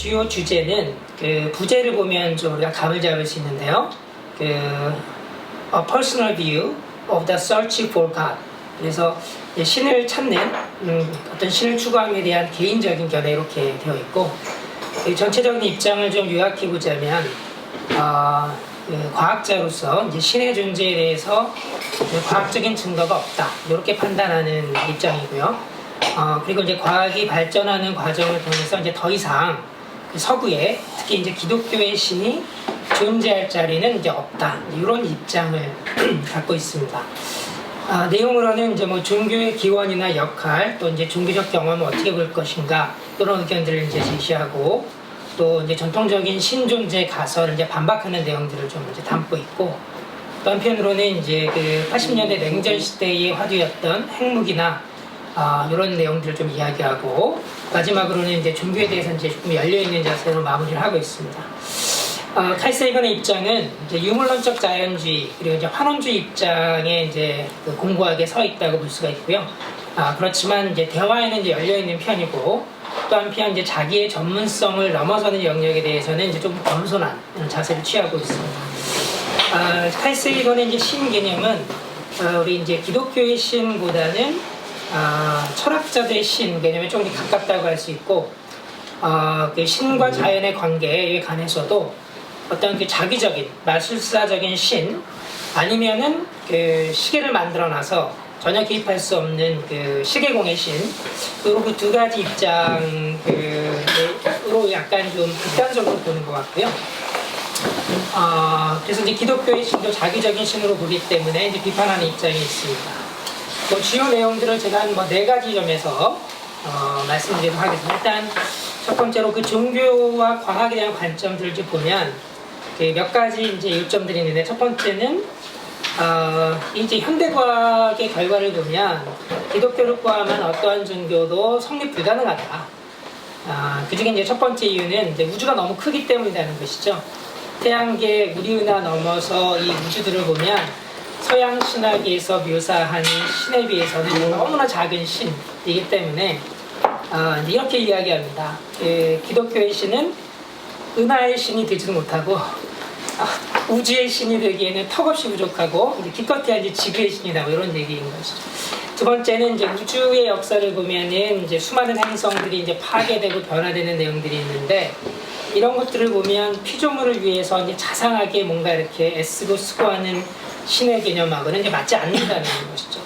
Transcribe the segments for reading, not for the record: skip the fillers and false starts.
주요 주제는 그 부제를 보면 좀 우리가 감을 잡을 수 있는데요. 그 A personal view of the search for God. 그래서 신을 찾는 어떤 신을 추구함에 대한 개인적인 견해 이렇게 되어 있고, 그 전체적인 입장을 좀 요약해 보자면 그 과학자로서 이제 신의 존재에 대해서 과학적인 증거가 없다 이렇게 판단하는 입장이고요. 그리고 이제 과학이 발전하는 과정을 통해서 이제 더 이상 그 서구에 특히 이제 기독교의 신이 존재할 자리는 이제 없다 이런 입장을 갖고 있습니다. 내용으로는 이제 뭐 종교의 기원이나 역할 또 이제 종교적 경험을 어떻게 볼 것인가 이런 의견들을 이제 제시하고, 또 이제 전통적인 신존재 가설을 이제 반박하는 내용들을 좀 이제 담고 있고, 또 한편으로는 이제 그 80년대 냉전 시대의 화두였던 핵무기나 이런 내용들을 좀 이야기하고, 마지막으로는 이제 종교에 대해서 이제 조금 열려있는 자세로 마무리를 하고 있습니다. 칼 세이건의 입장은 이제 유물론적 자연주의 그리고 이제 환원주의 입장에 이제 그 공고하게 서 있다고 볼 수가 있고요. 그렇지만 이제 대화에는 이제 열려있는 편이고, 또 한편 이제 자기의 전문성을 넘어서는 영역에 대해서는 이제 좀 겸손한 자세를 취하고 있습니다. 칼 세이건의 이제 신 개념은 우리 이제 기독교의 신보다는 철학자들의 신 개념에 좀 가깝다고 할 수 있고, 그 신과 자연의 관계에 관해서도 어떤 그 자기적인 마술사적인 신 아니면은 그 시계를 만들어놔서 전혀 개입할 수 없는 그 시계공의 신, 그리고 그 두 가지 입장으로 약간 좀 극단적으로 보는 것 같고요. 그래서 이제 기독교의 신도 자기적인 신으로 보기 때문에 이제 비판하는 입장이 있습니다. 주요 내용들을 제가 한 4가지 점에서 말씀드리도록 하겠습니다. 일단 첫 번째로 그 종교와 과학에 대한 관점들을 좀 보면 몇 가지 이제 요점들이 있는데, 첫 번째는 이제 현대과학의 결과를 보면 기독교를 포함한 어떠한 종교도 성립 불가능하다. 그중에 이제 첫 번째 이유는 이제 우주가 너무 크기 때문이라는 것이죠. 태양계 우리 은하 넘어서 이 우주들을 보면 서양 신학에서 묘사한 신에 비해서는 너무나 작은 신이기 때문에 이렇게 이야기합니다. 기독교의 신은 은하의 신이 되지도 못하고 우주의 신이 되기에는 턱없이 부족하고 이제 기껏해야 이제 지구의 신이다 뭐 이런 얘기인 것이죠. 두 번째는 이제 우주의 역사를 보면은 이제 수많은 행성들이 이제 파괴되고 변화되는 내용들이 있는데, 이런 것들을 보면 피조물을 위해서 이제 자상하게 뭔가 이렇게 애쓰고 수고하는 신의 개념하고는 이제 맞지 않는다는 것이죠.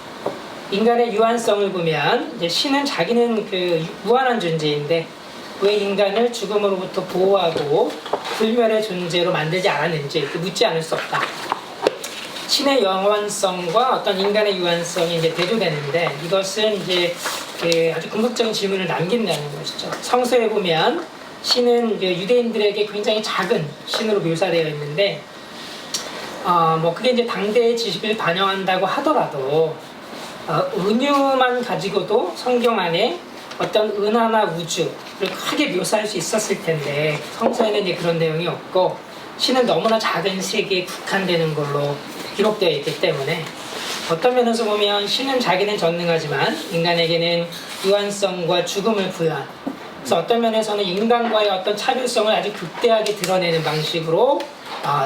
인간의 유한성을 보면 이제 신은 자기는 그 무한한 존재인데 왜 인간을 죽음으로부터 보호하고 불멸의 존재로 만들지 않았는지 묻지 않을 수 없다. 신의 영원성과 어떤 인간의 유한성이 이제 대조되는데, 이것은 이제 아주 궁극적인 질문을 남긴다는 것이죠. 성서에 보면 신은 유대인들에게 굉장히 작은 신으로 묘사되어 있는데, 그게 이제 당대의 지식을 반영한다고 하더라도 은유만 가지고도 성경 안에 어떤 은하나 우주를 크게 묘사할 수 있었을 텐데, 성서에는 이제 그런 내용이 없고 신은 너무나 작은 세계에 국한되는 걸로 기록되어 있기 때문에, 어떤 면에서 보면 신은 자기는 전능하지만 인간에게는 유한성과 죽음을 부여한, 그래서 어떤 면에서는 인간과의 어떤 차별성을 아주 극대하게 드러내는 방식으로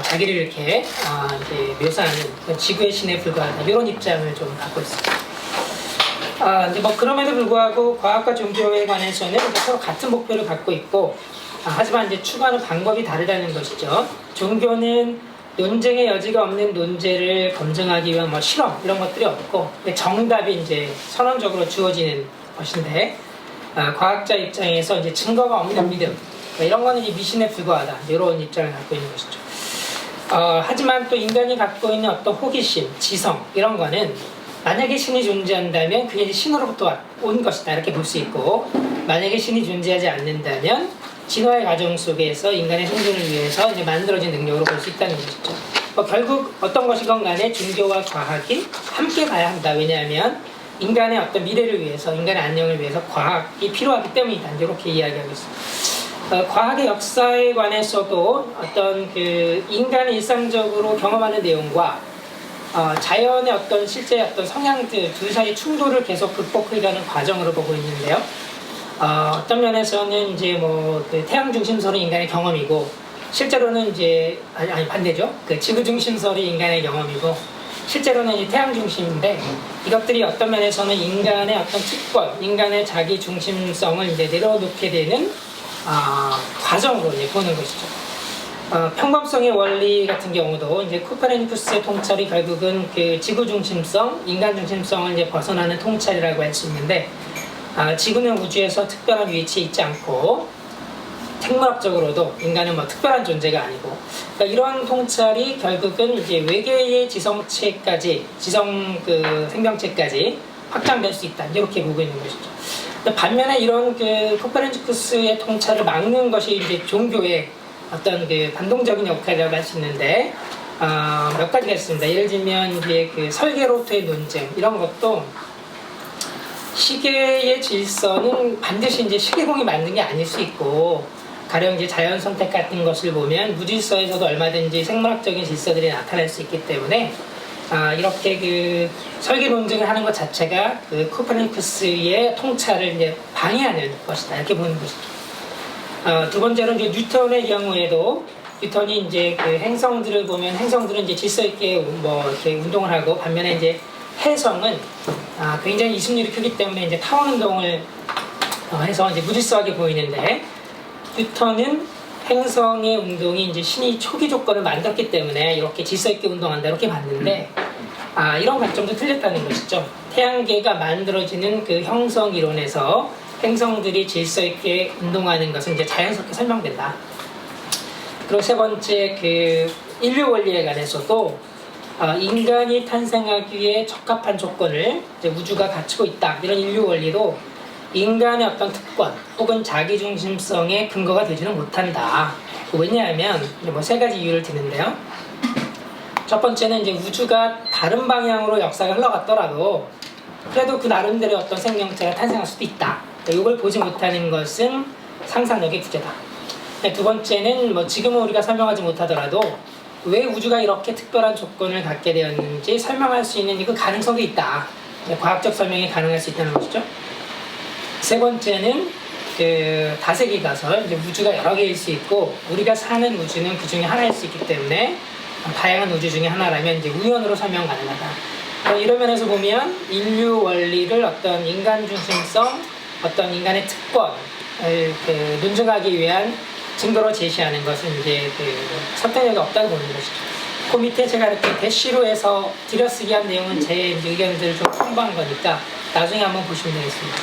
자기를 이렇게 이제 묘사하는 지구의 신에 불과하다 이런 입장을 좀 갖고 있습니다. 이제 그럼에도 불구하고 과학과 종교에 관해서는 서로 같은 목표를 갖고 있고, 하지만 이제 추구하는 방법이 다르다는 것이죠. 종교는 논쟁의 여지가 없는 논제를 검증하기 위한 실험 이런 것들이 없고 정답이 이제 선언적으로 주어지는 것인데, 과학자 입장에서 이제 증거가 없는 믿음 이런 거는 이제 미신에 불과하다 이런 입장을 갖고 있는 것이죠. 하지만 또 인간이 갖고 있는 어떤 호기심, 지성 이런 거는 만약에 신이 존재한다면 그게 이제 신으로부터 온 것이다 이렇게 볼 수 있고, 만약에 신이 존재하지 않는다면 진화의 과정 속에서 인간의 생존을 위해서 이제 만들어진 능력으로 볼 수 있다는 것이죠. 결국 어떤 것이건 간에 종교와 과학이 함께 가야 한다. 왜냐하면 인간의 어떤 미래를 위해서, 인간의 안녕을 위해서 과학이 필요하기 때문이다 이렇게 이야기하고 있습니다. 과학의 역사에 관해서도 어떤 그 인간이 일상적으로 경험하는 내용과 자연의 어떤 실제 어떤 성향들 둘 사이 충돌을 계속 극복해가는 과정으로 보고 있는데요. 어떤 면에서는 이제 그 태양 중심설이 인간의 경험이고, 실제로는 이제 아니 반대죠. 그 지구 중심설이 인간의 경험이고, 실제로는 이제 태양 중심인데, 이것들이 어떤 면에서는 인간의 어떤 특권, 인간의 자기 중심성을 이제 내려놓게 되는 과정으로 이제 보는 것이죠. 평범성의 원리 같은 경우도 이제 코페르니쿠스의 통찰이 결국은 그 지구 중심성, 인간 중심성을 이제 벗어나는 통찰이라고 할 수 있는데, 지구는 우주에서 특별한 위치에 있지 않고 생물학적으로도 인간은 뭐 특별한 존재가 아니고, 그러니까 이런 통찰이 결국은 이제 외계의 지성체까지, 생명체까지 확장될 수 있다, 이렇게 보고 있는 것이죠. 반면에 이런 그 코페르니쿠스의 통찰을 막는 것이 이제 종교의 어떤 그 반동적인 역할이라고 할 수 있는데, 몇 가지가 있습니다. 예를 들면 이제 그 설계로트의 논쟁, 이런 것도 시계의 질서는 반드시 이제 시계공이 만든 게 아닐 수 있고, 가령 이제 자연 선택 같은 것을 보면 무질서에서도 얼마든지 생물학적인 질서들이 나타날 수 있기 때문에, 이렇게 그 설계 논쟁을 하는 것 자체가 그 코페르니쿠스의 통찰을 이제 방해하는 것이다, 이렇게 보는 것이죠. 두 번째로 이제 뉴턴의 경우에도, 뉴턴이 이제 그 행성들을 보면 행성들은 이제 질서 있게 이렇게 운동을 하고, 반면에 이제 해성은 굉장히 이승률이 크기 때문에 이제 타원 운동을 해서 이제 무질서하게 보이는데, 뉴턴은 행성의 운동이 이제 신이 초기 조건을 만들었기 때문에 이렇게 질서 있게 운동한다, 이렇게 봤는데, 이런 관점도 틀렸다는 것이죠. 태양계가 만들어지는 그 형성 이론에서 행성들이 질서 있게 운동하는 것은 이제 자연스럽게 설명된다. 그리고 세 번째, 그 인류 원리에 관해서도 인간이 탄생하기 위해 적합한 조건을 이제 우주가 갖추고 있다, 이런 인류 원리도 인간의 어떤 특권 혹은 자기중심성의 근거가 되지는 못한다. 왜냐하면 뭐 세 가지 이유를 드는데요. 첫 번째는 이제 우주가 다른 방향으로 역사가 흘러갔더라도 그래도 그 나름대로 어떤 생명체가 탄생할 수도 있다. 이걸 보지 못하는 것은 상상력의 부재다. 두 번째는 뭐 지금은 우리가 설명하지 못하더라도 왜 우주가 이렇게 특별한 조건을 갖게 되었는지 설명할 수 있는 그 가능성도 있다. 과학적 설명이 가능할 수 있다는 것이죠. 세 번째는 그 다세기 가설, 이제 우주가 여러 개일 수 있고 우리가 사는 우주는 그 중에 하나일 수 있기 때문에 다양한 우주 중에 하나라면 이제 우연으로 설명 가능하다. 이런 면에서 보면 인류 원리를 어떤 인간 중심성, 어떤 인간의 특권을 그 논증하기 위한 증거로 제시하는 것은 이제 그 설득력이 없다고 보는 것이죠. 그 밑에 제가 이렇게 대시로 해서 들여쓰기 한 내용은 제 의견들을 좀 첨부한 거니까 나중에 한번 보시면 되겠습니다.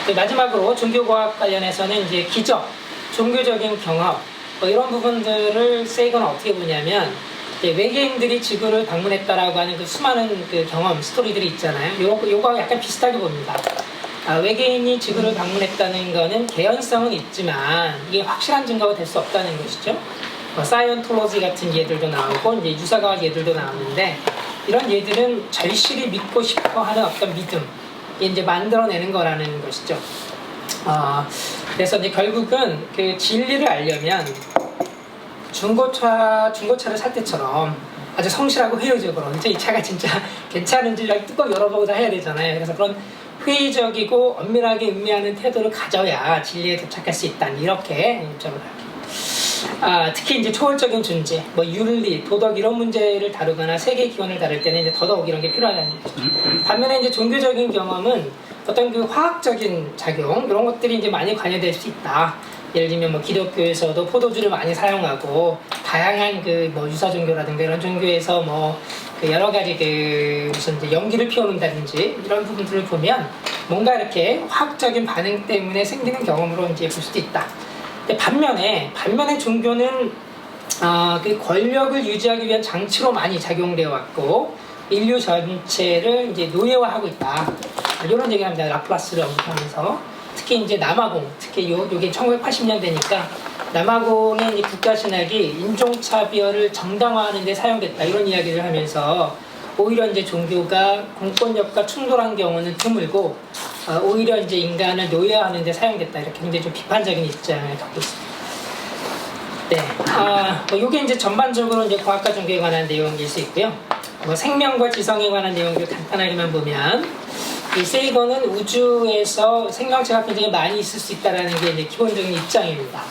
그 마지막으로 종교과학 관련해서는 이제 기적, 종교적인 경험, 이런 부분들을 세이건은 어떻게 보냐면, 외계인들이 지구를 방문했다라고 하는 그 수많은 그 경험, 스토리들이 있잖아요. 요거 약간 비슷하게 봅니다. 외계인이 지구를 방문했다는 거는 개연성은 있지만 이게 확실한 증거가 될 수 없다는 것이죠. 사이언톨로지 같은 예들도 나오고 이제 유사과학 예들도 나오는데, 이런 예들은 절실히 믿고 싶어 하는 어떤 믿음, 이제 만들어내는 거라는 것이죠. 그래서 이제 결국은 그 진리를 알려면 중고차를 살 때처럼 아주 성실하고 회의적으로 이제 이 차가 진짜 괜찮은지 뚜껑 열어보고 다 해야 되잖아요. 그래서 그런 회의적이고 엄밀하게 음미하는 태도를 가져야 진리에 도착할 수 있다, 이렇게 입장을 할게요. 특히 이제 초월적인 존재, 뭐 윤리, 도덕 이런 문제를 다루거나 세계 기원을 다룰 때는 이제 더더욱 이런 게 필요하다는 거죠. 반면에 이제 종교적인 경험은 어떤 그 화학적인 작용 이런 것들이 이제 많이 관여될 수 있다. 예를 들면 뭐 기독교에서도 포도주를 많이 사용하고, 다양한 그 뭐 유사 종교라든가 이런 종교에서 뭐 그 여러 가지 그 무슨 이제 연기를 피워놓는다든지 이런 부분들을 보면 뭔가 이렇게 화학적인 반응 때문에 생기는 경험으로 이제 볼 수도 있다. 근데 반면에 종교는 그 권력을 유지하기 위한 장치로 많이 작용되어 왔고, 인류 전체를 이제 노예화하고 있다, 이런 얘기를 합니다. 라플라스를 언급하면서. 특히 이제 남아공, 특히 요게 1980년대니까 남아공의 이제 국가신학이 인종차별을 정당화하는 데 사용됐다, 이런 이야기를 하면서 오히려 이제 종교가 공권력과 충돌한 경우는 드물고, 오히려 이제 인간을 노예화하는 데 사용됐다, 이렇게 굉장히 좀 비판적인 입장을 갖고 있습니다. 네. 요게 이제 전반적으로 이제 과학과 종교에 관한 내용일 수 있고요. 뭐 생명과 지성에 관한 내용들 간단하게만 보면, 이 세이건은 우주에서 생명체가 굉장히 많이 있을 수 있다는 게 이제 기본적인 입장입니다.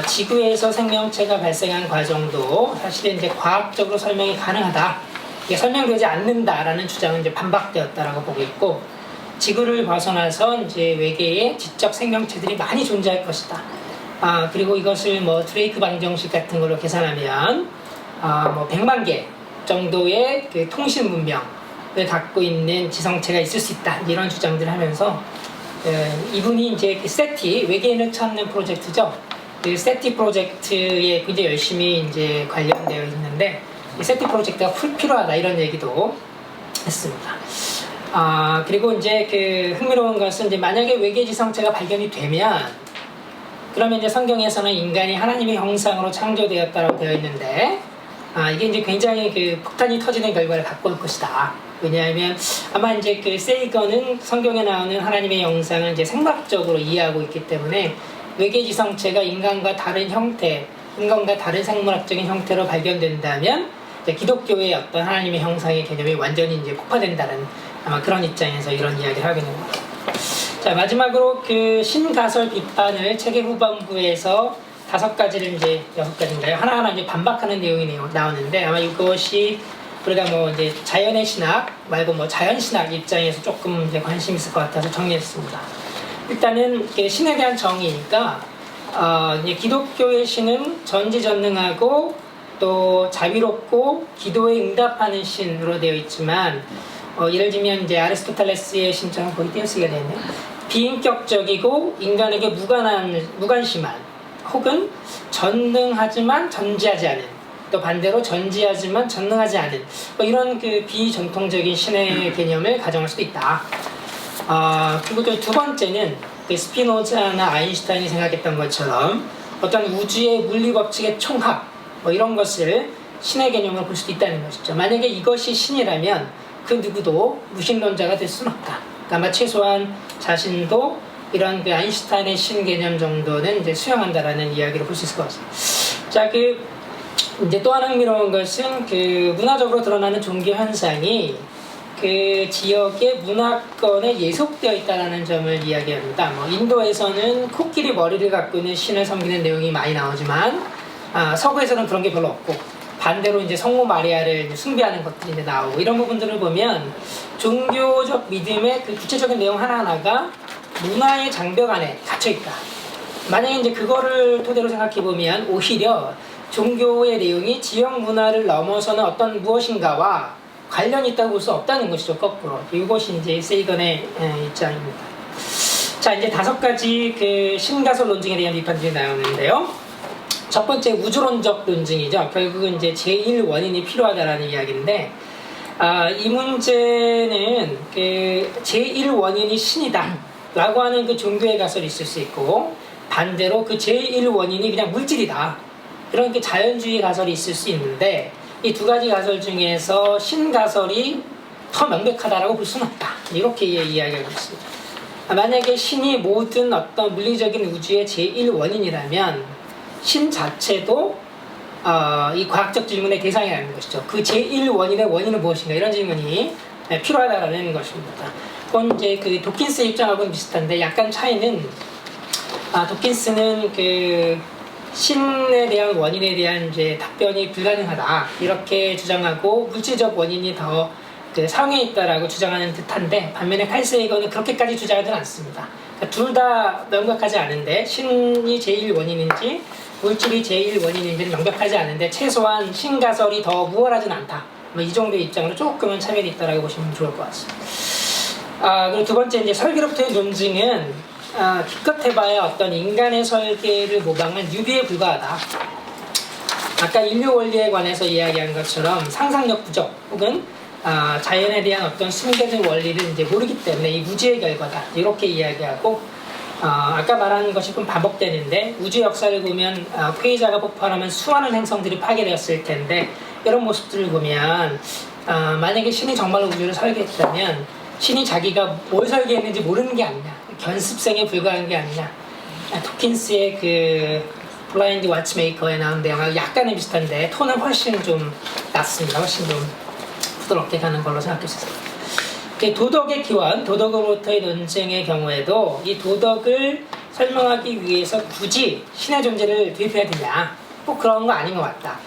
지구에서 생명체가 발생한 과정도 사실은 이제 과학적으로 설명이 가능하다. 이게 설명되지 않는다라는 주장은 이제 반박되었다라고 보고 있고, 지구를 벗어나서 이제 외계에 지적 생명체들이 많이 존재할 것이다. 그리고 이것을 뭐 드레이크 방정식 같은 걸로 계산하면 뭐 100만 개 정도의 그 통신 문명을 갖고 있는 지성체가 있을 수 있다. 이런 주장들을 하면서 이분이 이제 그 세티 외계인을 찾는 프로젝트죠. 그 세티 프로젝트에 굉장히 열심히 이제 관련되어 있는데, 이 세티 프로젝트가 필요하다 이런 얘기도 했습니다. 그리고 이제 그 흥미로운 것은 이제 만약에 외계 지성체가 발견이 되면, 그러면 이제 성경에서는 인간이 하나님의 형상으로 창조되었다고 되어 있는데, 이게 이제 굉장히 그 폭탄이 터지는 결과를 갖고 올 것이다. 왜냐하면 아마 이제 그 세이건은 성경에 나오는 하나님의 형상을 이제 생물학적으로 이해하고 있기 때문에 외계 지성체가 인간과 다른 형태, 인간과 다른 생물학적인 형태로 발견된다면 기독교의 어떤 하나님의 형상의 개념이 완전히 이제 폭파된다는 아마 그런 입장에서 이런 이야기를 하게 된 거죠. 자, 마지막으로 그 신가설 비판을 책의 후반부에서 5가지를 이제 6가지인가요? 하나하나 이제 반박하는 내용이 나오는데, 아마 이것이 우리가 뭐 이제 자연의 신학 말고 뭐 자연신학 입장에서 조금 이제 관심 있을 것 같아서 정리했습니다. 일단은 신에 대한 정의니까, 이제 기독교의 신은 전지전능하고 또 자비롭고 기도에 응답하는 신으로 되어 있지만, 예를 들면 이제 아리스토텔레스의 신처럼 거의 띄어쓰기가 되네요. 비인격적이고 인간에게 무관심한, 혹은 전능하지만 전지하지 않은, 또 반대로 전지하지만 전능하지 않은, 뭐 이런 그 비전통적인 신의 개념을 가정할 수도 있다. 그리고 또 두 번째는 그 스피노자나 아인슈타인이 생각했던 것처럼 어떤 우주의 물리 법칙의 총합, 뭐 이런 것을 신의 개념으로 볼 수도 있다는 것이죠. 만약에 이것이 신이라면 그 누구도 무신론자가 될 수는 없다. 그러니까 아마 최소한 자신도 이런 그 아인슈타인의 신 개념 정도는 이제 수용한다라는 이야기를 볼 수 있을 것 같습니다. 자, 이제 또 하나 흥미로운 것은 그 문화적으로 드러나는 종교 현상이 그 지역의 문화권에 예속되어 있다는 점을 이야기합니다. 뭐 인도에서는 코끼리 머리를 갖고 있는 신을 섬기는 내용이 많이 나오지만, 서구에서는 그런 게 별로 없고, 반대로 이제 성모 마리아를 숭배하는 것들이 이제 나오고, 이런 부분들을 보면 종교적 믿음의 그 구체적인 내용 하나하나가 문화의 장벽 안에 갇혀 있다. 만약에 이제 그거를 토대로 생각해 보면 오히려 종교의 내용이 지역 문화를 넘어서는 어떤 무엇인가와 관련이 있다고 볼 수 없다는 것이죠. 거꾸로. 이것이 이제 세이건의 입장입니다. 자, 이제 5가지 그 신가설 논증에 대한 비판들이 나오는데요. 첫 번째 우주론적 논증이죠. 결국은 이제 제1원인이 필요하다라는 이야기인데, 이 문제는 그 제1원인이 신이다 라고 하는 그 종교의 가설이 있을 수 있고, 반대로 그 제1원인이 그냥 물질이다, 그런 그 자연주의 가설이 있을 수 있는데, 이 2가지 가설 중에서 신가설이 더 명백하다라고 볼 수는 없다, 이렇게 이야기하고 있습니다. 만약에 신이 모든 어떤 물리적인 우주의 제1원인이라면 신 자체도 이 과학적 질문의 대상이라는 것이죠. 그 제1원인의 원인은 무엇인가, 이런 질문이 필요하다라는 것입니다. 그건 이제 그 도킨스 입장하고는 비슷한데, 약간 차이는, 도킨스는 그 신에 대한 원인에 대한 이제 답변이 불가능하다 이렇게 주장하고, 물질적 원인이 더 그 상위에 있다라고 주장하는 듯한데, 반면에 칼 세이건은 그렇게까지 주장하지 않습니다. 그러니까 둘 다 명백하지 않은데, 신이 제1원인인지 물질이 제1원인인지는 명백하지 않은데, 최소한 신가설이 더 우월하진 않다, 뭐 이 정도의 입장으로 조금은 차별이 있다라고 보시면 좋을 것 같습니다. 그리고 두 번째 이제 설계로부터의 논증은, 기껏 해봐야 어떤 인간의 설계를 모방한 유비에 불과하다. 아까 인류 원리에 관해서 이야기한 것처럼 상상력 부족, 혹은 자연에 대한 어떤 숨겨진 원리를 이제 모르기 때문에 이 무지의 결과다, 이렇게 이야기하고, 아까 말한 것이 좀 반복되는데, 우주 역사를 보면 퀘이자가 폭발하면 수많은 행성들이 파괴되었을 텐데, 이런 모습들을 보면 만약에 신이 정말로 우주를 설계했다면 신이 자기가 뭘 설계했는지 모르는 게 아니냐, 견습생에 불과한 게 아니냐. 토킨스의 그 블라인드 와치메이커에 나온 내용하고 약간은 비슷한데 톤은 훨씬 좀 낮습니다. 훨씬 좀 부드럽게 가는 걸로 생각했습니다. 도덕의 기원, 도덕으로부터의 논쟁의 경우에도 이 도덕을 설명하기 위해서 굳이 신의 존재를 도입해야 되냐? 꼭 그런 거 아닌 것 같다.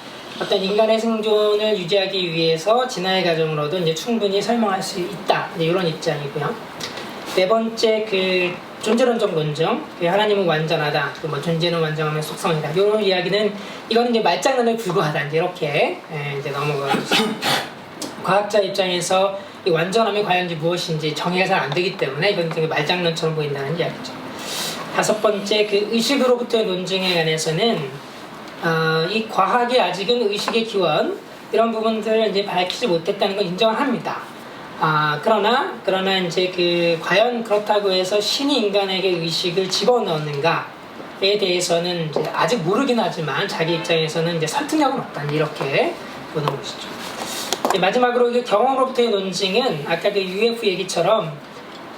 어떤 인간의 생존을 유지하기 위해서 진화의 과정으로도 이제 충분히 설명할 수 있다. 이런 입장이고요. 네 번째 존재론적 논증, 하나님은 완전하다, 뭐 존재는 완전하면 속성이다. 이런 이야기는 이거는 이제 말장난에 불과하다. 이렇게 이제 넘어가겠습니다. 과학자 입장에서 이 완전함이 과연 무엇인지 정의가 잘 안 되기 때문에 이건 되게 말장난처럼 보인다는 이야기죠. 다섯 번째, 의식으로부터의 논증에 관해서는 이 과학이 아직은 의식의 기원 이런 부분들을 이제 밝히지 못했다는 걸 인정을 합니다. 그러나 이제 과연 그렇다고 해서 신이 인간에게 의식을 집어넣는가에 대해서는 이제 아직 모르긴 하지만 자기 입장에서는 이제 설득력은 없다. 이렇게 보는 것이죠. 마지막으로 경험으로부터의 논증은 아까 UFO 얘기처럼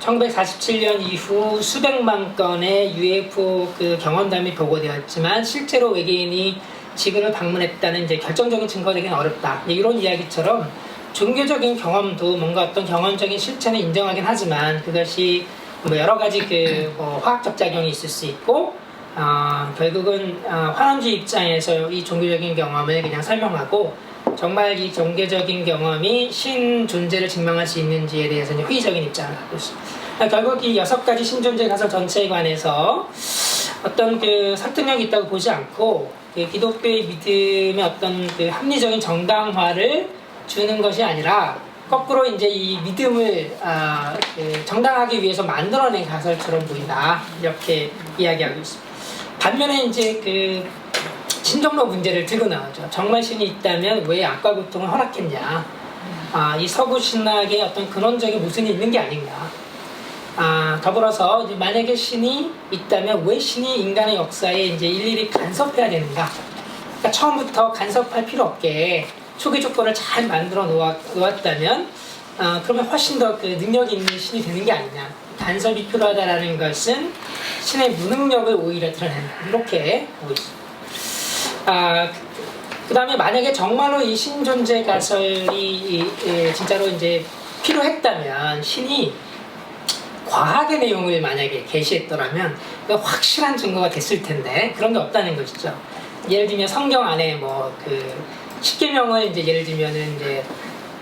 1947년 이후 수백만 건의 UFO 경험담이 보고되었지만 실제로 외계인이 지구를 방문했다는 이제 결정적인 증거가 되기는 어렵다. 이런 이야기처럼 종교적인 경험도 뭔가 어떤 경험적인 실체는 인정하긴 하지만 그것이 뭐 여러 가지 화학적 작용이 있을 수 있고 결국은 환원주의 입장에서 이 종교적인 경험을 그냥 설명하고 정말 이 종교적인 경험이 신 존재를 증명할 수 있는지에 대해서는 회의적인 입장을 갖고 있습니다. 결국 이 6가지 신존재 가설 전체에 관해서 어떤 설득력이 있다고 보지 않고 기독교의 믿음의 어떤 합리적인 정당화를 주는 것이 아니라 거꾸로 이제 이 믿음을 정당하기 위해서 만들어낸 가설처럼 보인다. 이렇게 이야기하고 있습니다. 반면에 이제 신종론 문제를 들고 나오죠. 정말 신이 있다면 왜 악과 고통을 허락했냐? 이 서구 신학의 어떤 근원적인 모순이 있는 게 아닌가? 더불어서 이제 만약에 신이 있다면 왜 신이 인간의 역사에 이제 일일이 간섭해야 되는가? 그러니까 처음부터 간섭할 필요 없게 초기 조건을 잘 만들어 놓았다면 그러면 훨씬 더 능력이 있는 신이 되는 게 아니냐? 간섭이 필요하다라는 것은 신의 무능력을 오히려 드러낸다. 이렇게 보고 있습니다. 그 다음에 만약에 정말로 이 신존재 가설이 진짜로 이제 필요했다면 신이 과학의 내용을 만약에 게시했더라면 확실한 증거가 됐을 텐데 그런 게 없다는 것이죠. 예를 들면 성경 안에 십계명을 이제 예를 들면은 이제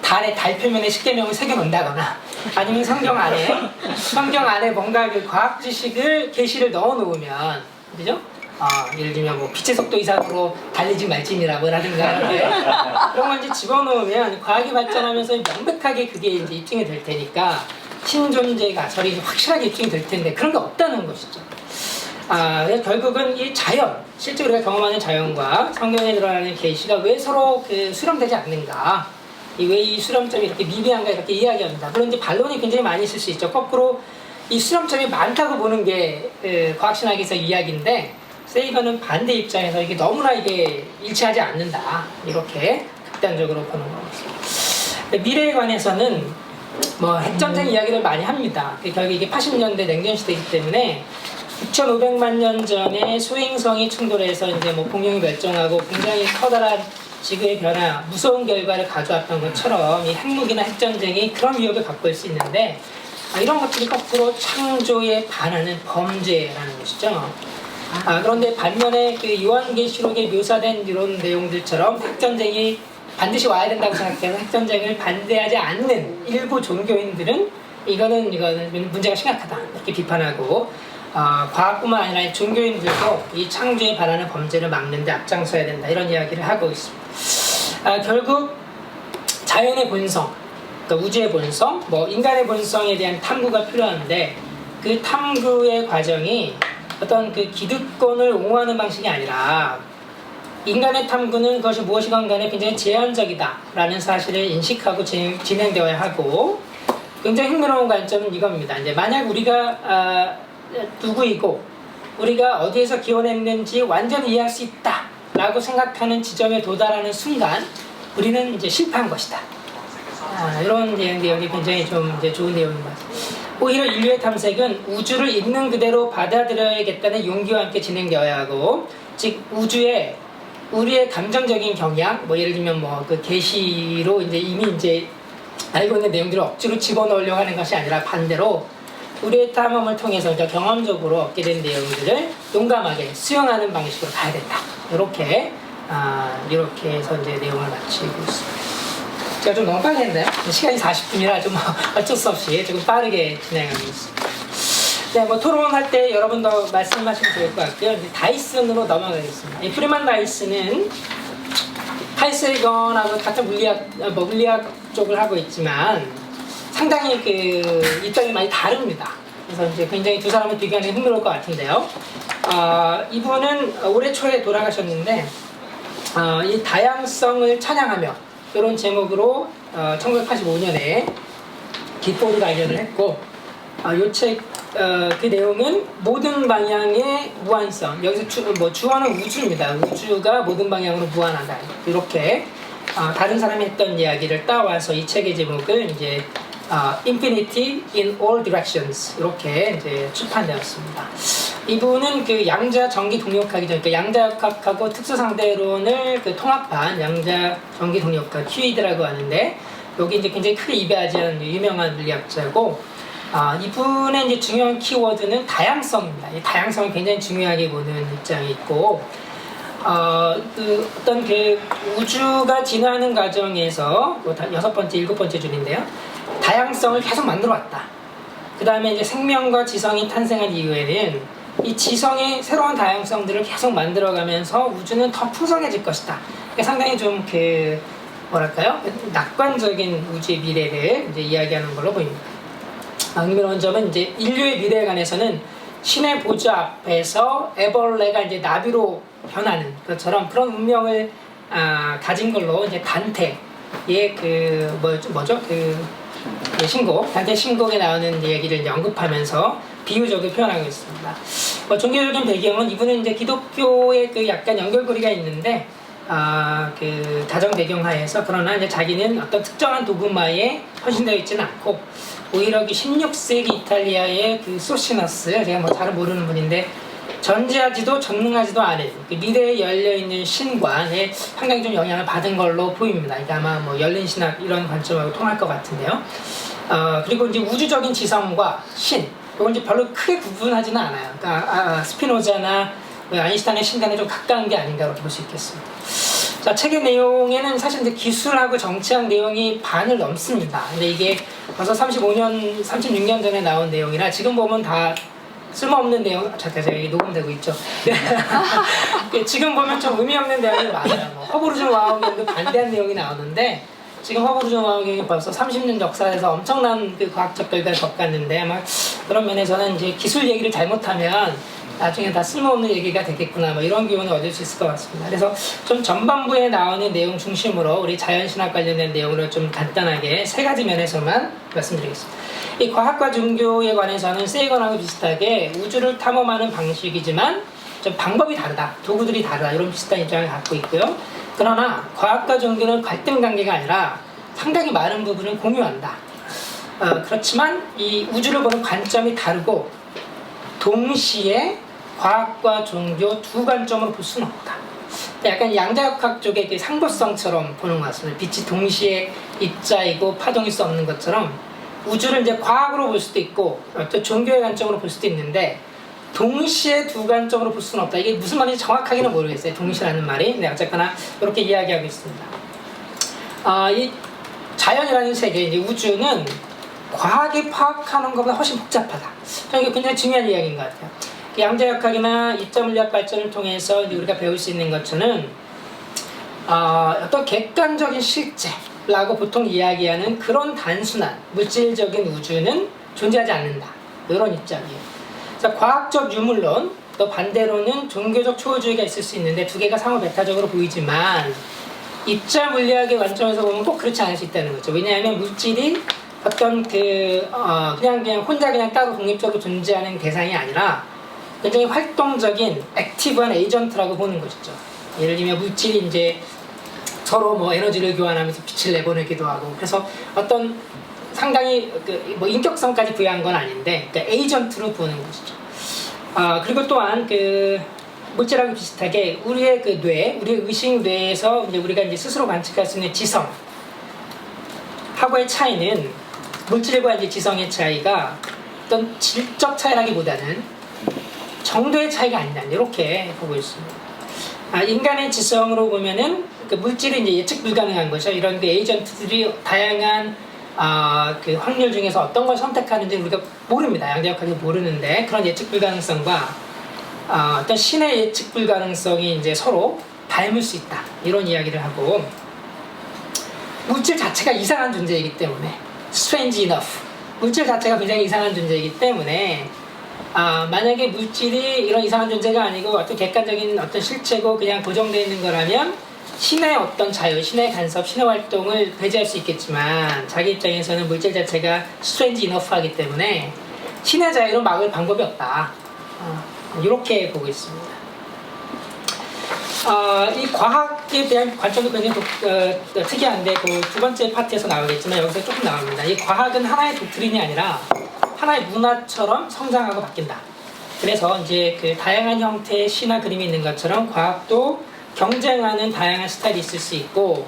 달 표면에 십계명을 새겨 놓는다거나 아니면 성경 안에 뭔가 과학 지식을 게시를 넣어 놓으면 그죠? 예를 들면 뭐 빛의 속도 이상으로 달리지 말지니라든가 그런 걸 이제 집어넣으면 과학이 발전하면서 명백하게 그게 이제 입증이 될 테니까 신존재 가설이 확실하게 입증이 될 텐데 그런 게 없다는 것이죠. 결국은 이 자연, 실제 우리가 경험하는 자연과 성경에 드러나는 계시가 왜 서로 수렴되지 않는가? 왜 이 수렴점이 이렇게 미비한가 이렇게 이야기합니다. 물론 이제 반론이 굉장히 많이 있을 수 있죠. 거꾸로 이 수렴점이 많다고 보는 게 과학신학에서 이야기인데 세이버는 반대 입장에서 이게 너무나 이게 일치하지 않는다. 이렇게 극단적으로 보는 겁니다. 미래에 관해서는 뭐 핵전쟁 이야기를 많이 합니다. 결국 이게 80년대 냉전 시대이기 때문에 6,500만 년 전에 소행성이 충돌해서 이제 뭐 공룡이 멸종하고 굉장히 커다란 지구의 변화, 무서운 결과를 가져왔던 것처럼 이 핵무기나 핵전쟁이 그런 위협을 갖고 올 수 있는데 이런 것들이 거꾸로 창조에 반하는 범죄라는 것이죠. 그런데 반면에 요한계시록에 묘사된 이런 내용들처럼 핵전쟁이 반드시 와야 된다고 생각해서 핵전쟁을 반대하지 않는 일부 종교인들은 이거는 문제가 심각하다 이렇게 비판하고 과학뿐만 아니라 종교인들도 이 창조에 반하는 범죄를 막는 데 앞장서야 된다 이런 이야기를 하고 있습니다. 결국 자연의 본성, 그러니까 우주의 본성, 뭐 인간의 본성에 대한 탐구가 필요한데 그 탐구의 과정이 어떤 기득권을 옹호하는 방식이 아니라 인간의 탐구는 그것이 무엇이건 간에 굉장히 제한적이다라는 사실을 인식하고 진행되어야 하고 굉장히 흥미로운 관점은 이겁니다. 이제 만약 우리가 누구이고 우리가 어디에서 기원했는지 완전히 이해할 수 있다라고 생각하는 지점에 도달하는 순간 우리는 이제 실패한 것이다. 이런 내용이 굉장히 좀 이제 좋은 내용인 것 같습니다. 오히려 인류의 탐색은 우주를 있는 그대로 받아들여야겠다는 용기와 함께 진행되어야 하고, 즉 우주에 우리의 감정적인 경향, 뭐 예를 들면 뭐 계시로 이제 이미 이제 알고 있는 내용들을 억지로 집어넣으려고 하는 것이 아니라 반대로 우리의 탐험을 통해서 경험적으로 얻게 된 내용들을 용감하게 수용하는 방식으로 가야 된다. 이렇게 해서 이제 내용을 마치고 있습니다. 제가 좀 너무 빨리 했나요? 시간이 40분이라 좀 어쩔 수 없이 조금 빠르게 진행하고 있습니다. 네, 뭐 토론할 때 여러분도 말씀하시면 좋을 것 같고요. 이제 다이슨으로 넘어가겠습니다. 이 프리만 다이슨은 하이셀건하고 같은 물리학 쪽을 하고 있지만 상당히 그 입장이 많이 다릅니다. 그래서 이제 굉장히 두 사람을 비교하는 게 흥미로울 것 같은데요. 이분은 올해 초에 돌아가셨는데 이 다양성을 찬양하며 이런 제목으로 1985년에 깃보를 발견을 했고 이 책 그 내용은 모든 방향의 무한성, 여기서 주어는 우주입니다. 우주가 모든 방향으로 무한하다. 이렇게 다른 사람이 했던 이야기를 따와서 이 책의 제목을 이제 Infinity in All Directions 이렇게 이제 출판되었습니다. 이분은 그 양자 전기 동력학이죠. 그러니까 양자역학하고 특수상대론을 그 통합한 양자 전기 동력학 퀴드라고 하는데 여기 이제 굉장히 크게 입야지하는 유명한 물리학자고. 이분의 이제 중요한 키워드는 다양성입니다. 이 다양성을 굉장히 중요하게 보는 입장이 있고, 어떤 그 우주가 진화하는 과정에서 6번째, 7번째 줄인데요. 다양성을 계속 만들어 왔다. 그 다음에 이제 생명과 지성이 탄생한 이후에는 이 지성의 새로운 다양성들을 계속 만들어가면서 우주는 더 풍성해질 것이다. 그러니까 상당히 좀 낙관적인 우주의 미래를 이제 이야기하는 걸로 보입니다. 흥미로운 점은 이제 인류의 미래에 관해서는 신의 보좌 앞에서 애벌레가 이제 나비로 변하는 것처럼 그런 운명을 가진 걸로 이제 단테의 신곡, 단테 신곡에 나오는 얘기를 언급하면서 비유적으로 표현하고 있습니다. 종교적인 배경은 이분은 이제 기독교의 그 약간 연결고리가 있는데 그 가정 배경하에서 그러나 이제 자기는 어떤 특정한 도그마에 헌신되어 있지는 않고 오히려 그 16세기 이탈리아의 그 소시너스, 제가 뭐 잘 모르는 분인데 전지하지도 전능하지도 않은 그 미래에 열려있는 신관에 상당히 좀 영향을 받은 걸로 보입니다. 그러니까 아마 뭐 열린 신학 이런 관점하고 통할 것 같은데요. 그리고 이제 우주적인 지성과 신, 이건 이제 별로 크게 구분하지는 않아요. 그러니까 스피노자나 아인슈타인의 신간에 좀 가까운 게 아닌가 그렇게 볼 수 있겠습니다. 자, 책의 내용에는 사실 이제 기술하고 정치학 내용이 반을 넘습니다. 근데 이게 벌써 35년, 36년 전에 나온 내용이라 지금 보면 다 쓸모없는 내용, 잠깐 제가 이게 녹음되고 있죠. 지금 보면 좀 의미 없는 내용이 많아요. 허브루전 와우경도 반대한 내용이 나오는데 지금 허브루전 와우경이 벌써 30년 역사에서 엄청난 그 과학적 결과를 겪었는데 아마 그런 면에서는 이제 기술 얘기를 잘못하면 나중에 다 쓸모없는 얘기가 되겠구나 뭐 이런 기분을 얻을 수 있을 것 같습니다. 그래서 좀 전반부에 나오는 내용 중심으로 우리 자연신학 관련된 내용을 좀 간단하게 세 가지 면에서만 말씀드리겠습니다. 이 과학과 종교에 관해서는 세이건하고 비슷하게 우주를 탐험하는 방식이지만 좀 방법이 다르다, 도구들이 다르다 이런 비슷한 입장을 갖고 있고요. 그러나 과학과 종교는 갈등 관계가 아니라 상당히 많은 부분을 공유한다. 그렇지만 이 우주를 보는 관점이 다르고 동시에 과학과 종교 두 관점으로 볼 수는 없다. 약간 양자역학 쪽의 그 상도성처럼 보는 것 같습니다. 빛이 동시에 입자이고 파동일 수 없는 것처럼 우주를 이제 과학으로 볼 수도 있고 또 종교의 관점으로 볼 수도 있는데 동시에 두 관점으로 볼 수는 없다. 이게 무슨 말인지 정확하게는 모르겠어요. 동시라는 말이. 네, 어쨌거나 이렇게 이야기하고 있습니다. 이 자연이라는 세계, 이제 우주는 과학이 파악하는 것보다 훨씬 복잡하다. 이게 굉장히 중요한 이야기인 것 같아요. 양자역학이나 입자물리학 발전을 통해서 우리가 배울 수 있는 것처럼 어떤 객관적인 실제라고 보통 이야기하는 그런 단순한 물질적인 우주는 존재하지 않는다. 이런 입장이에요. 그래서 과학적 유물론, 또 반대로는 종교적 초우주의가 있을 수 있는데 두 개가 상호 배타적으로 보이지만 입자물리학의 관점에서 보면 꼭 그렇지 않을 수 있다는 거죠. 왜냐하면 물질이 어떤 그냥 혼자 따로 독립적으로 존재하는 대상이 아니라 굉장히 활동적인 액티브한 에이전트라고 보는 것이죠. 예를 들면 물질이 이제 서로 뭐 에너지를 교환하면서 빛을 내보내기도 하고 그래서 어떤 상당히 뭐 인격성까지 부여한 건 아닌데 그러니까 에이전트로 보는 것이죠. 그리고 또한 물질하고 비슷하게 우리의 우리의 의식 뇌에서 이제 우리가 이제 스스로 관측할 수 있는 지성 하고의 차이는 물질과 이제 지성의 차이가 어떤 질적 차이라기보다는 정도의 차이가 아니다. 이렇게 보고 있습니다. 인간의 지성으로 보면은 그 물질이 이제 예측 불가능한 거죠. 이런 그 에이전트들이 다양한 그 확률 중에서 어떤 걸 선택하는지 우리가 모릅니다. 양대역학이 모르는데 그런 예측 불가능성과 어떤 신의 예측 불가능성이 이제 서로 닮을 수 있다. 이런 이야기를 하고 물질 자체가 이상한 존재이기 때문에 strange enough 물질 자체가 굉장히 이상한 존재이기 때문에 만약에 물질이 이런 이상한 존재가 아니고 어떤 객관적인 어떤 실체고 그냥 고정되어 있는 거라면 신의 어떤 자유, 신의 간섭, 신의 활동을 배제할 수 있겠지만 자기 입장에서는 물질 자체가 strange enough 하기 때문에 신의 자유로 막을 방법이 없다. 이렇게 보고 있습니다. 이 과학에 대한 관점도 굉장히 특이한데 그 두 번째 파트에서 나오겠지만 여기서 조금 나옵니다. 이 과학은 하나의 독트린이 아니라 하나의 문화처럼 성장하고 바뀐다. 그래서 이제 그 다양한 형태의 시나 그림이 있는 것처럼 과학도 경쟁하는 다양한 스타일이 있을 수 있고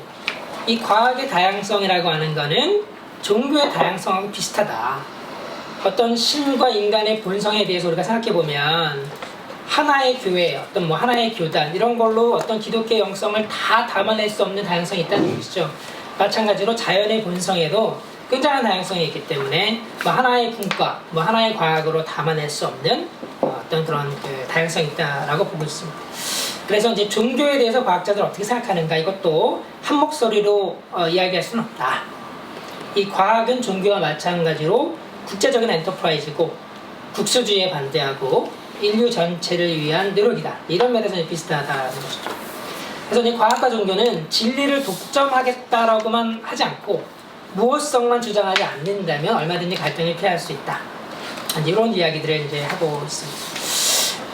이 과학의 다양성이라고 하는 거는 종교의 다양성하고 비슷하다. 어떤 신과 인간의 본성에 대해서 우리가 생각해 보면 하나의 교회, 어떤 뭐 하나의 교단 이런 걸로 어떤 기독교의 영성을 다 담아낼 수 없는 다양성이 있다는 것이죠. 마찬가지로 자연의 본성에도 굉장한 다양성이 있기 때문에 뭐 하나의 분과 뭐 하나의 과학으로 담아낼 수 없는 어떤 그런 그 다양성이 있다라고 보고 있습니다. 그래서 이제 종교에 대해서 과학자들 어떻게 생각하는가 이것도 한 목소리로 이야기할 수는 없다. 이 과학은 종교와 마찬가지로 국제적인 엔터프라이즈고 국수주의에 반대하고 인류 전체를 위한 노력이다. 이런 면에서 비슷하다는 것이죠. 그래서 이제 과학과 종교는 진리를 독점하겠다라고만 하지 않고 무엇성만 주장하지 않는다면 얼마든지 갈등을 피할 수 있다. 이런 이야기들을 이제 하고 있습니다.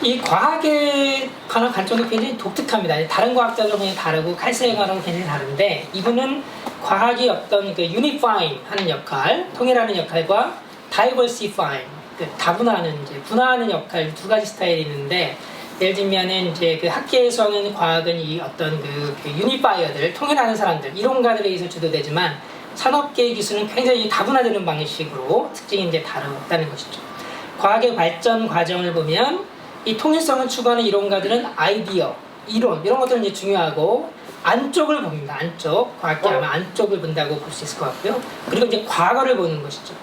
이 과학에 관한 관점도 굉장히 독특합니다. 다른 과학자들은 굉장히 다르고 칼세이가랑 굉장히 다른데 이분은 과학이 어떤 그 unifying 하는 역할, 통일하는 역할과 diversifying, 그 다분화하는 이제 분화하는 역할 두 가지 스타일이 있는데 예를 들면은 이제 그 학계에서는 과학은 이 어떤 그 유니파이어들, 통일하는 사람들, 이론가들에 의해서 주도되지만 산업계의 기술은 굉장히 다분화되는 방식으로 특징이 이제 다르다는 것이죠. 과학의 발전 과정을 보면 이 통일성을 추구하는 이론가들은 아이디어, 이론 이런 것들은 이제 중요하고 안쪽을 봅니다. 안쪽 과학계 아마 안쪽을 본다고 볼 수 있을 것 같고요. 그리고 이제 과거를 보는 것이죠.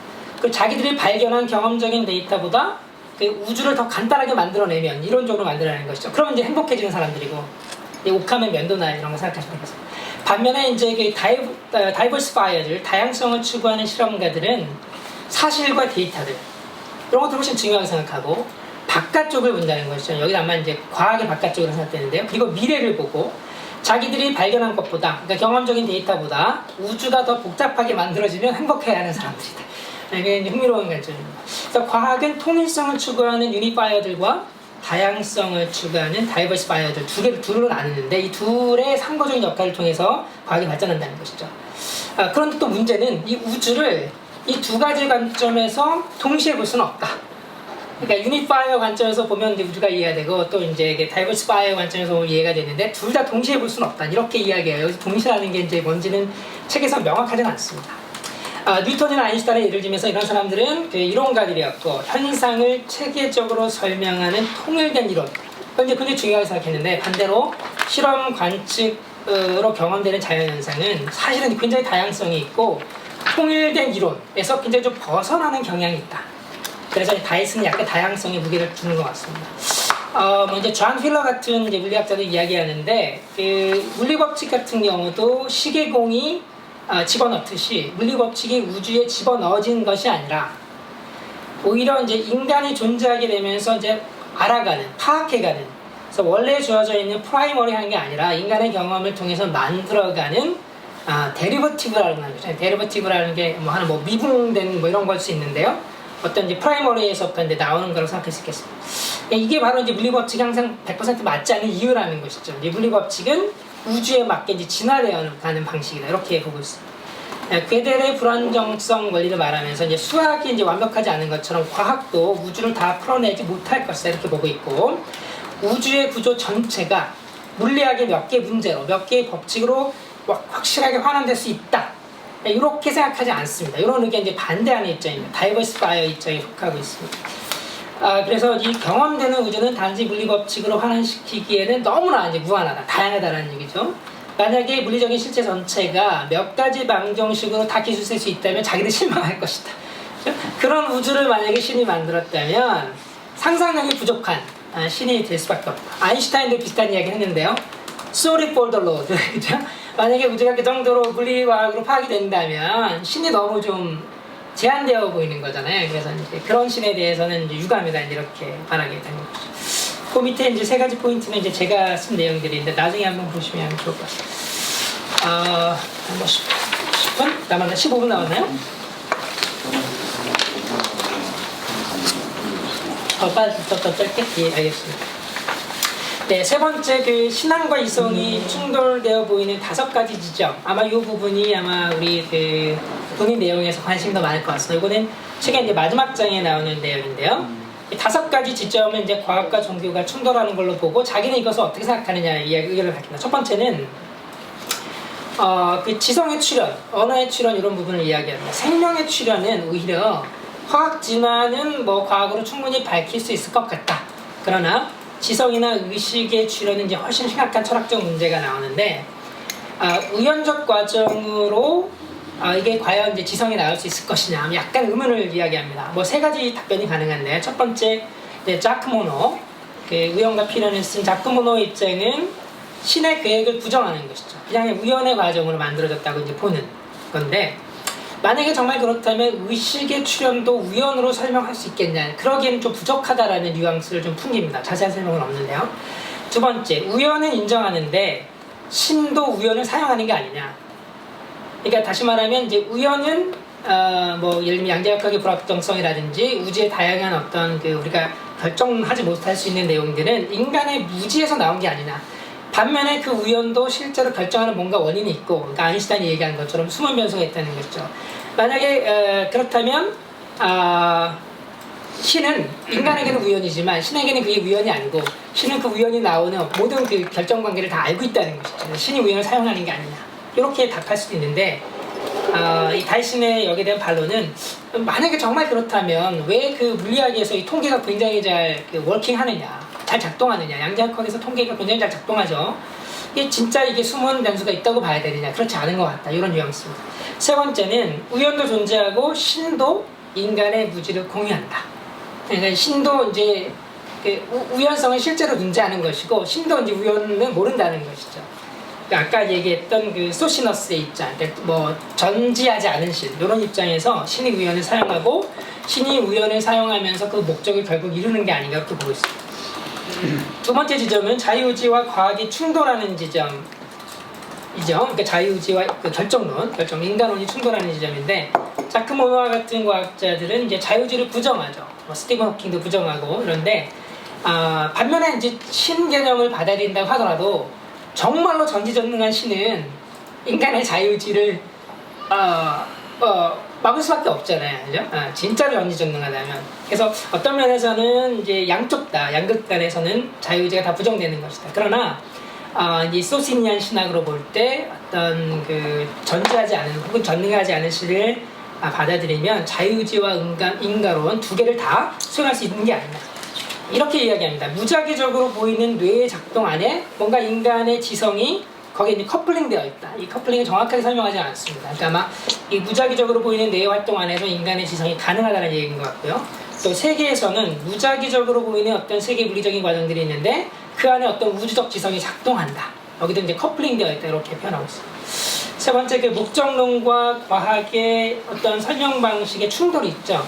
그 자기들이 발견한 경험적인 데이터보다 그 우주를 더 간단하게 만들어내면 이론적으로 만들어내는 것이죠. 그러면 이제 행복해지는 사람들이고 옥하면 면도나 이런 거 생각하시면 되겠습니다. 반면에 이제 그 다이버시파이어들, 다양성을 추구하는 실험가들은 사실과 데이터들 이런 것들 훨씬 중요하게 생각하고 바깥쪽을 본다는 것이죠. 여기 아마 이제 과학의 바깥쪽으로 생각되는데요. 그리고 미래를 보고 자기들이 발견한 것보다, 그러니까 경험적인 데이터보다 우주가 더 복잡하게 만들어지면 행복해하는 사람들이다. 이게 흥미로운 관점입니다. 그래서 과학은 통일성을 추구하는 유니파이어들과 다양성을 추구하는 다이버시파이어들 둘로 나누는데 이 둘의 상호적인 역할을 통해서 과학이 발전한다는 것이죠. 그런데 또 문제는 이 우주를 이 두 가지 관점에서 동시에 볼 수는 없다. 그러니까 유니파이어 관점에서 보면 이제 우주가 이해가 되고 또 이제 다이버시파이어 관점에서 보면 이해가 되는데 둘 다 동시에 볼 수는 없다. 이렇게 이야기해요. 여기서 동시라는 게 이제 뭔지는 책에서 명확하지는 않습니다. 뉴턴이나 아인슈타인의 예를 들면서 이런 사람들은 그 이론가들이었고 현상을 체계적으로 설명하는 통일된 이론 그건 이제 굉장히 중요하게 생각했는데 반대로 실험 관측으로 경험되는 자연현상은 사실은 굉장히 다양성이 있고 통일된 이론에서 굉장히 좀 벗어나는 경향이 있다. 그래서 다이슨은 약간 다양성에 무게를 두는 것 같습니다. 이제 존 휠러 같은 이제 물리학자도 이야기하는데 그 물리법칙 같은 경우도 시계공이 집어넣듯이 물리법칙이 우주에 집어넣어진 것이 아니라 오히려 이제 인간이 존재하게 되면서 이제 알아가는, 파악해가는 그래서 원래 주어져 있는 프라이머리한 게 아니라 인간의 경험을 통해서 만들어가는 데리버티브라는 거죠. 데리버티브라는 게 뭐 하나 뭐 미분된 뭐 이런 걸 수 있는데요. 어떤 이제 프라이머리에서부터 이제 나오는 거라고 생각할 수 있겠습니다. 이게 바로 이제 물리법칙이 항상 100% 맞지 않는 이유라는 것이죠. 이 물리법칙은 우주에 맞게 이제 진화되어 가는 방식이다. 이렇게 보고 있습니다. 괴델의 불안정성 원리를 말하면서 이제 수학이 이제 완벽하지 않은 것처럼 과학도 우주를 다 풀어내지 못할 것이다. 이렇게 보고 있고 우주의 구조 전체가 물리학의 몇 개 문제로 몇 개의 법칙으로 확실하게 환원될 수 있다. 이렇게 생각하지 않습니다. 이런 의견 이제 반대하는 입장입니다. 다이버시파이어 입장에 속하고 있습니다. 그래서 이 경험되는 우주는 단지 물리 법칙으로 환원시키기에는 너무나 이제 무한하다, 다양하다라는 얘기죠. 만약에 물리적인 실체 전체가 몇 가지 방정식으로 다 기술쓸 수 있다면 자기는 실망할 것이다. 그런 우주를 만약에 신이 만들었다면 상상력이 부족한 신이 될 수밖에 없다. 아인슈타인도 비슷한 이야기 했는데요. Sorry for the Lord. 그죠? 만약에 우주가 그 정도로 물리과학으로 파악이 된다면 신이 너무 좀 제한되어 보이는 거잖아요. 그래서 이제 그런 신에 대해서는 이제 유감이다 이렇게 말하게 되는 거죠. 그 밑에 이제 세 가지 포인트는 이제 제가 쓴 내용들인데 나중에 한번 보시면 좋을 것 같아요. 뭐 10분 남았나? 15분 남았나요? 더 짧게? 예, 알겠습니다. 네, 세 번째 그 신앙과 이성이 충돌되어 보이는 5가지 지점. 아마 이 부분이 아마 우리 그 본인 내용에서 관심이 더 많을 것 같습니다. 이거는 책의 이제 마지막 장에 나오는 내용인데요. 이 5가지 지점은 이제 과학과 종교가 충돌하는 걸로 보고 자기는 이것을 어떻게 생각하느냐 의견을 밝힌다. 첫 번째는 그 지성의 출현, 언어의 출현 이런 부분을 이야기합니다. 생명의 출현은 오히려 화학지만은 뭐 과학으로 충분히 밝힐 수 있을 것 같다. 그러나 지성이나 의식의 출현은 이제 훨씬 심각한 철학적 문제가 나오는데 우연적 과정으로 이게 과연 이제 지성이 나올 수 있을 것이냐 약간 의문을 이야기합니다. 뭐 3가지 답변이 가능한데 첫 번째 자크 모노 그 우연과 필연을 쓴 자크 모노 입장은 신의 계획을 부정하는 것이죠. 그냥 우연의 과정으로 만들어졌다고 이제 보는 건데 만약에 정말 그렇다면 의식의 출현도 우연으로 설명할 수 있겠냐 그러기에는 좀 부족하다라는 뉘앙스를 좀 풍깁니다. 자세한 설명은 없는데요. 두 번째 우연은 인정하는데 신도 우연을 사용하는 게 아니냐. 그러니까 다시 말하면 이제 우연은 뭐 예를 들면 양자역학의 불확정성이라든지 우주의 다양한 어떤 그 우리가 결정하지 못할 수 있는 내용들은 인간의 무지에서 나온 게 아니냐. 반면에 그 우연도 실제로 결정하는 뭔가 원인이 있고, 그러니까 아인슈타인이 얘기한 것처럼 숨은 변수가 있다는 것이죠. 만약에 그렇다면 신은 인간에게는 우연이지만 신에게는 그게 우연이 아니고 신은 그 우연이 나오는 모든 그 결정 관계를 다 알고 있다는 것이죠. 신이 우연을 사용하는 게 아니냐 이렇게 답할 수도 있는데 이 다이슨의 여기에 대한 반론은 만약에 정말 그렇다면 왜 그 물리학에서 이 통계가 굉장히 잘 워킹하느냐 잘 작동하느냐 양자역학에서 통계가 굉장히 잘 작동하죠. 이게 진짜 이게 숨은 변수가 있다고 봐야 되느냐 그렇지 않은 것 같다 이런 뉘앙스입니다. 세 번째는 우연도 존재하고 신도 인간의 무지를 공유한다. 그러니까 신도 이제 그 우연성은 실제로 존재하는 것이고 신도 이제 우연은 모른다는 것이죠. 그러니까 아까 얘기했던 그 소시너스의 입장, 그러니까 뭐 전지하지 않은 신 이런 입장에서 신이 우연을 사용하고 신이 우연을 사용하면서 그 목적을 결국 이루는 게 아닌가 그렇게 보고 있습니다. 두 번째 지점은 자유의지와 과학이 충돌하는 지점이죠. 그러니까 자유의지와 그 결정, 인간론이 충돌하는 지점인데 자크 모노와 같은 과학자들은 이제 자유의지를 부정하죠. 뭐 스티븐 호킹도 부정하고 그런데 반면에 이제 신 개념을 받아들인다고 하더라도 정말로 전지전능한 신은 인간의 자유의지를 막을 수밖에 없잖아요, 그죠? 진짜로 전지전능하다면. 그래서 어떤 면에서는 이제 양쪽 다, 양극단에서는 자유의지가 다 부정되는 것이다. 그러나 이 소시니안 신학으로 볼 때 어떤 그 전지하지 않은 혹은 전능하지 않은 신을 받아들이면 자유의지와 인간론 두 개를 다 수용할 수 있는 게 아니냐. 이렇게 이야기합니다. 무작위적으로 보이는 뇌의 작동 안에 뭔가 인간의 지성이 거기에 이제 커플링 되어 있다. 이 커플링을 정확하게 설명하지 않습니다. 그러니까 아마 이 무작위적으로 보이는 뇌의 활동 안에서 인간의 지성이 가능하다는 얘기인 것 같고요. 또 세계에서는 무작위적으로 보이는 어떤 세계 물리적인 과정들이 있는데 그 안에 어떤 우주적 지성이 작동한다. 여기도 이제 커플링 되어 있다. 이렇게 표현하고 있습니다. 세 번째, 그 목적론과 과학의 어떤 설명 방식의 충돌이 있죠.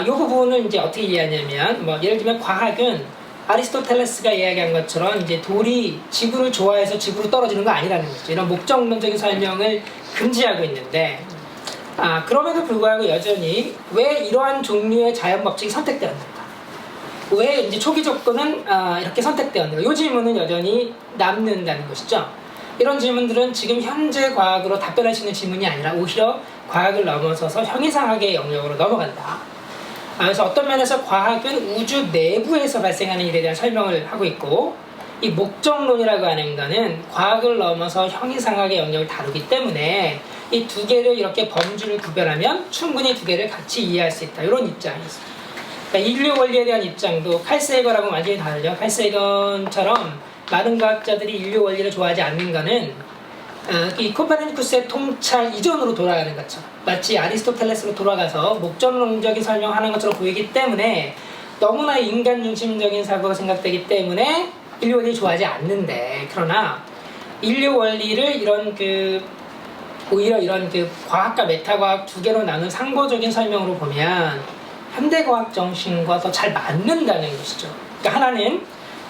이 부분은 이제 어떻게 이해하냐면, 뭐 예를 들면 과학은 아리스토텔레스가 이야기한 것처럼 이제 돌이 지구를 좋아해서 지구로 떨어지는 거 아니라는 거죠. 이런 목적론적인 설명을 금지하고 있는데, 그럼에도 불구하고 여전히 왜 이러한 종류의 자연 법칙이 선택되었는가? 왜 이제 초기 조건은 이렇게 선택되었는가? 이 질문은 여전히 남는다는 것이죠. 이런 질문들은 지금 현재 과학으로 답변할 수 있는 질문이 아니라 오히려 과학을 넘어서서 형이상학의 영역으로 넘어간다. 그래서 어떤 면에서 과학은 우주 내부에서 발생하는 일에 대한 설명을 하고 있고 이 목적론이라고 하는 거는 과학을 넘어서 형이상학의 영역을 다루기 때문에 이 두 개를 이렇게 범주를 구별하면 충분히 두 개를 같이 이해할 수 있다. 이런 입장이었어요. 그러니까 인류 원리에 대한 입장도 칼 세이건하고 완전히 다르죠. 칼 세이건처럼 많은 과학자들이 인류 원리를 좋아하지 않는 거는 이 코페르니쿠스의 통찰 이전으로 돌아가는 것처럼 마치 아리스토텔레스로 돌아가서 목적론적인 설명하는 것처럼 보이기 때문에 너무나 인간 중심적인 사고가 생각되기 때문에 인류 원리를 좋아하지 않는데, 그러나 인류 원리를 이런 오히려 이런 과학과 메타과학 두 개로 나눈 상보적인 설명으로 보면 현대과학 정신과 더 잘 맞는다는 것이죠. 그러니까 하나는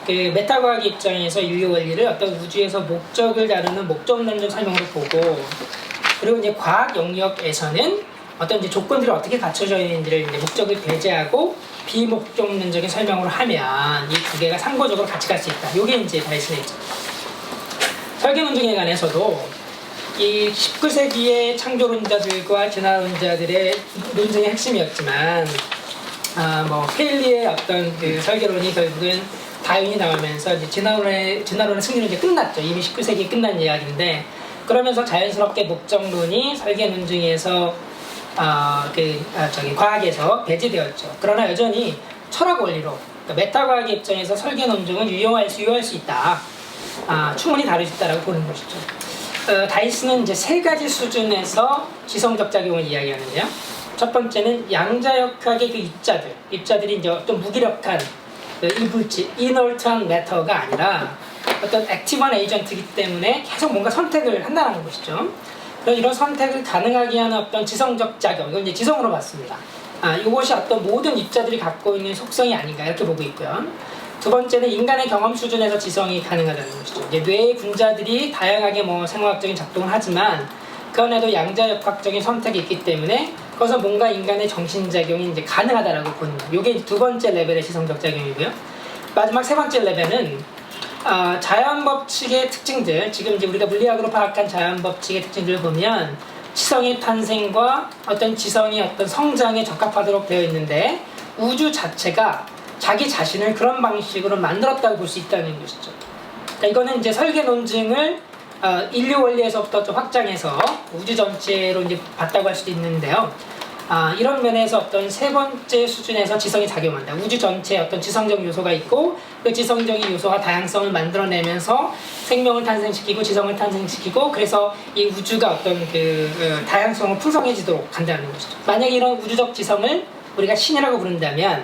메타과학 입장에서 인류 원리를 어떤 우주에서 목적을 다루는 목적론적 설명으로 보고, 그리고 이제 과학 영역에서는 어떤 이제 조건들이 어떻게 갖춰져 있는지를 이제 목적을 배제하고 비목적론적인 설명으로 하면 이 두 개가 상보적으로 같이 갈 수 있다. 이게 이제 다이슨의 입장. 설계논증에 관해서도 이 19세기의 창조론자들과 진화론자들의 논쟁의 핵심이었지만, 페일리의 어떤 설계론이 결국은 다윈이 나오면서 이제 진화론의 승리는 이제 끝났죠. 이미 19세기에 끝난 이야기인데, 그러면서 자연스럽게 목적론이 설계 논증에서 과학에서 배제되었죠. 그러나 여전히 철학 원리로, 그러니까 메타과학의 입장에서 설계 논증은 유효할 수 있다. 충분히 다룰 수 있다라고 보는 것이죠. 다이슨은 이제 세 가지 수준에서 지성적 작용을 이야기하는데요. 첫 번째는 양자역학의 입자들이 이제 어떤 무기력한 이물질, 이너트한 매터가 아니라 어떤 액티브한 에이전트이기 때문에 계속 뭔가 선택을 한다는 것이죠. 그래서 이런 선택을 가능하게 하는 어떤 지성적 작용, 이걸 이제 지성으로 봤습니다. 이것이 어떤 모든 입자들이 갖고 있는 속성이 아닌가 이렇게 보고 있고요. 두 번째는 인간의 경험 수준에서 지성이 가능하다는 것이죠. 이제 뇌의 분자들이 다양하게 생화학적인 작동을 하지만 그 안에도 양자역학적인 선택이 있기 때문에 거기서 뭔가 인간의 정신작용이 이제 가능하다라고 보는 거예요. 이게 두 번째 레벨의 지성적 작용이고요. 마지막 세 번째 레벨은 자연법칙의 특징들, 지금 이제 우리가 물리학으로 파악한 자연법칙의 특징들을 보면 지성의 탄생과 어떤 지성의 어떤 성장에 적합하도록 되어 있는데, 우주 자체가 자기 자신을 그런 방식으로 만들었다고 볼 수 있다는 것이죠. 그러니까 이거는 이제 설계 논증을 인류 원리에서부터 좀 확장해서 우주 전체로 이제 봤다고 할 수도 있는데요. 이런 면에서 어떤 세 번째 수준에서 지성이 작용한다. 우주 전체에 어떤 지성적 요소가 있고, 그 지성적인 요소가 다양성을 만들어내면서 생명을 탄생시키고 지성을 탄생시키고, 그래서 이 우주가 어떤 다양성을 풍성해지도록 간다는 것이죠. 만약에 이런 우주적 지성을 우리가 신이라고 부른다면,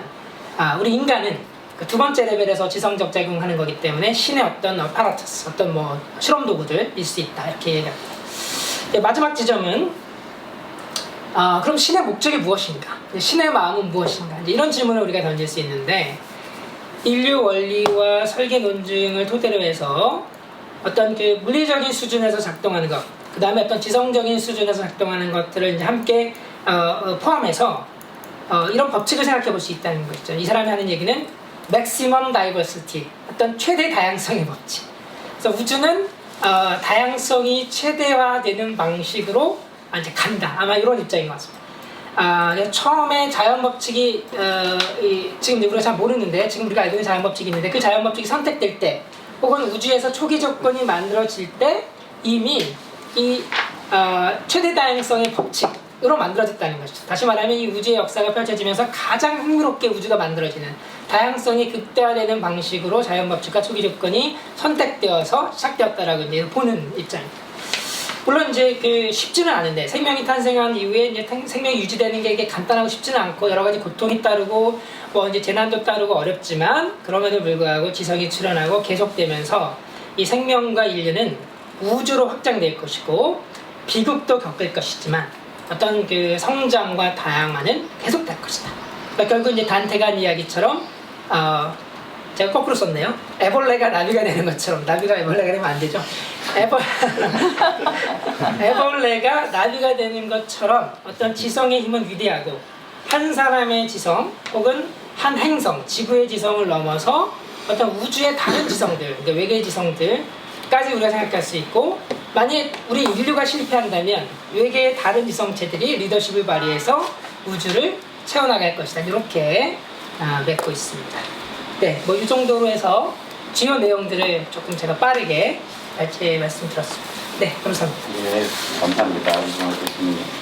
우리 인간은 그 두 번째 레벨에서 지성적 작용하는 거기 때문에 신의 어떤 파라터스, 어떤 실험 도구들일 수 있다, 이렇게 얘기합니다. 마지막 지점은 그럼 신의 목적이 무엇인가? 신의 마음은 무엇인가? 이런 질문을 우리가 던질 수 있는데, 인류 원리와 설계 논증을 토대로 해서 어떤 물리적인 수준에서 작동하는 것, 그 다음에 어떤 지성적인 수준에서 작동하는 것들을 이제 함께 포함해서 이런 법칙을 생각해 볼 수 있다는 것이죠. 이 사람이 하는 얘기는 maximum diversity, 어떤 최대 다양성의 법칙. 그래서 우주는 다양성이 최대화되는 방식으로 이제 간다. 아마 이런 입장인 것 같습니다. 처음에 자연법칙이 지금 우리가 잘 모르는데, 지금 우리가 알고 있는 자연법칙이 있는데, 그 자연법칙이 선택될 때 혹은 우주에서 초기 조건이 만들어질 때 이미 이 최대 다양성의 법칙으로 만들어졌다는 것이죠. 다시 말하면 이 우주의 역사가 펼쳐지면서 가장 흥미롭게 우주가 만들어지는, 다양성이 극대화되는 방식으로 자연법칙과 초기 조건이 선택되어서 시작되었다라고 이제 보는 입장입니다. 물론 이제 쉽지는 않은데, 생명이 탄생한 이후에 이제 생명이 유지되는 게 이게 간단하고 쉽지는 않고 여러 가지 고통이 따르고 이제 재난도 따르고 어렵지만, 그럼에도 불구하고 지성이 출현하고 계속되면서 이 생명과 인류는 우주로 확장될 것이고 비극도 겪을 것이지만 어떤 성장과 다양화는 계속될 것이다. 그러니까 결국 이제 단테가 한 이야기처럼 제가 거꾸로 썼네요. 애벌레가 나비가 되는 것처럼, 나비가 애벌레가 되면 안 되죠. 애벌레가 나비가 되는 것처럼 어떤 지성의 힘은 위대하고, 한 사람의 지성 혹은 한 행성, 지구의 지성을 넘어서 어떤 우주의 다른 지성들, 그러니까 외계의 지성들까지 우리가 생각할 수 있고, 만약 우리 인류가 실패한다면 외계의 다른 지성체들이 리더십을 발휘해서 우주를 채워나갈 것이다. 이렇게 맺고 있습니다. 네, 이 정도로 해서 주요 내용들을 조금 제가 빠르게 말씀드렸습니다. 네, 감사합니다. 네, 감사합니다. 이동환 교수님.